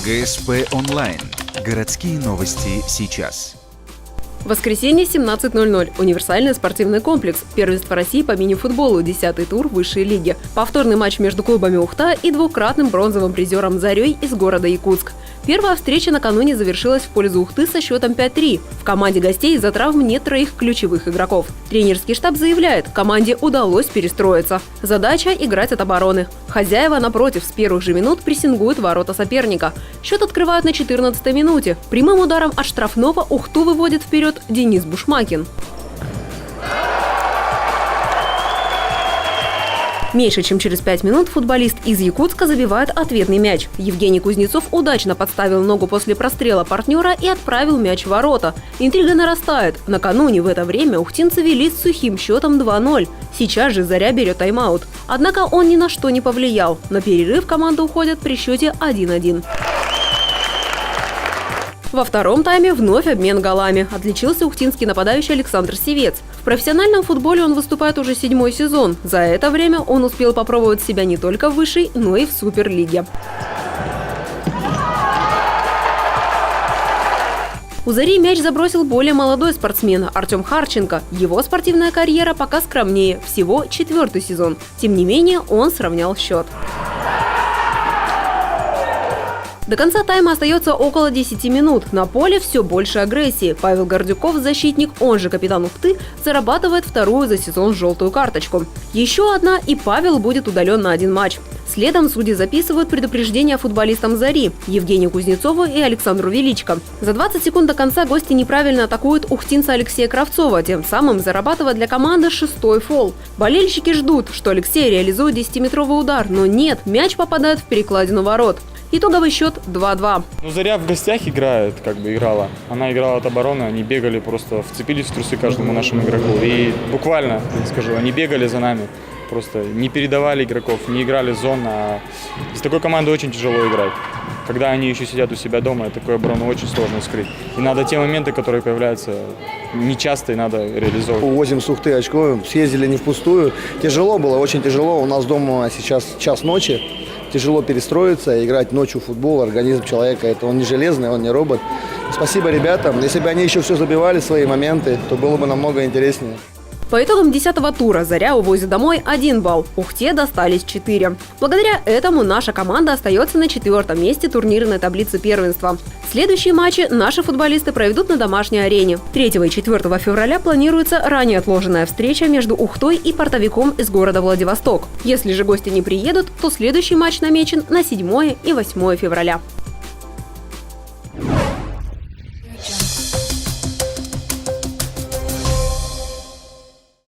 ГСП онлайн. Городские новости сейчас. Воскресенье, 17:00. Универсальный спортивный комплекс. Первенство России по мини-футболу. 10-й тур высшей лиги. Повторный матч между клубами Ухта и двукратным бронзовым призером «Зарей» из города Якутск. Первая встреча накануне завершилась в пользу Ухты со счетом 5-3. В команде гостей из-за травм нет троих ключевых игроков. Тренерский штаб заявляет, команде удалось перестроиться. Задача – играть от обороны. Хозяева, напротив, с первых же минут прессингуют ворота соперника. Счет открывают на 14-й минуте. Прямым ударом от штрафного Ухту выводит вперед Денис Бушмакин. Меньше чем через 5 минут футболист из Якутска забивает ответный мяч. Евгений Кузнецов удачно подставил ногу после прострела партнера и отправил мяч в ворота. Интрига нарастает. Накануне в это время ухтинцы вели с сухим счетом 2-0. Сейчас же «Заря» берет тайм-аут. Однако он ни на что не повлиял. На перерыв команда уходит при счете 1-1. Во втором тайме вновь обмен голами. Отличился ухтинский нападающий Александр Севец. В профессиональном футболе он выступает уже 7-й сезон. За это время он успел попробовать себя не только в высшей, но и в Суперлиге. У «Зари» мяч забросил более молодой спортсмен Артем Харченко. Его спортивная карьера пока скромнее, всего 4-й сезон. Тем не менее, он сравнял счет. До конца тайма остается около 10 минут. На поле все больше агрессии. Павел Гордюков, защитник, он же капитан Ухты, зарабатывает вторую за сезон желтую карточку. Еще одна, и Павел будет удален на один матч. Следом судьи записывают предупреждения футболистам «Зари» Евгению Кузнецову и Александру Величко. За 20 секунд до конца гости неправильно атакуют ухтинца Алексея Кравцова, тем самым зарабатывая для команды 6-й фол. Болельщики ждут, что Алексей реализует 10-метровый удар, но нет, мяч попадает в перекладину ворот. Итоговый счет 2-2. «Заря» в гостях играет, играла. Она играла от обороны, они бегали, просто вцепились в трусы каждому нашему игроку. И буквально, скажу, они бегали за нами. Просто не передавали игроков, не играли зон. А с такой командой очень тяжело играть. Когда они еще сидят у себя дома, такую оборону очень сложно скрыть. И надо те моменты, которые появляются нечасто, и надо реализовывать. Увозим с Ухты очко, съездили не впустую. Тяжело было, очень тяжело. У нас дома сейчас час ночи. Тяжело перестроиться, играть ночью в футбол, организм человека, это он не железный, он не робот. Спасибо ребятам. Если бы они еще все забивали, свои моменты, то было бы намного интереснее. По итогам 10-го тура «Заря» увозит домой 1 балл, Ухте достались 4. Благодаря этому наша команда остается на 4-м месте турнирной таблицы первенства. Следующие матчи наши футболисты проведут на домашней арене. 3 и 4 февраля планируется ранее отложенная встреча между Ухтой и портовиком из города Владивосток. Если же гости не приедут, то следующий матч намечен на 7 и 8 февраля.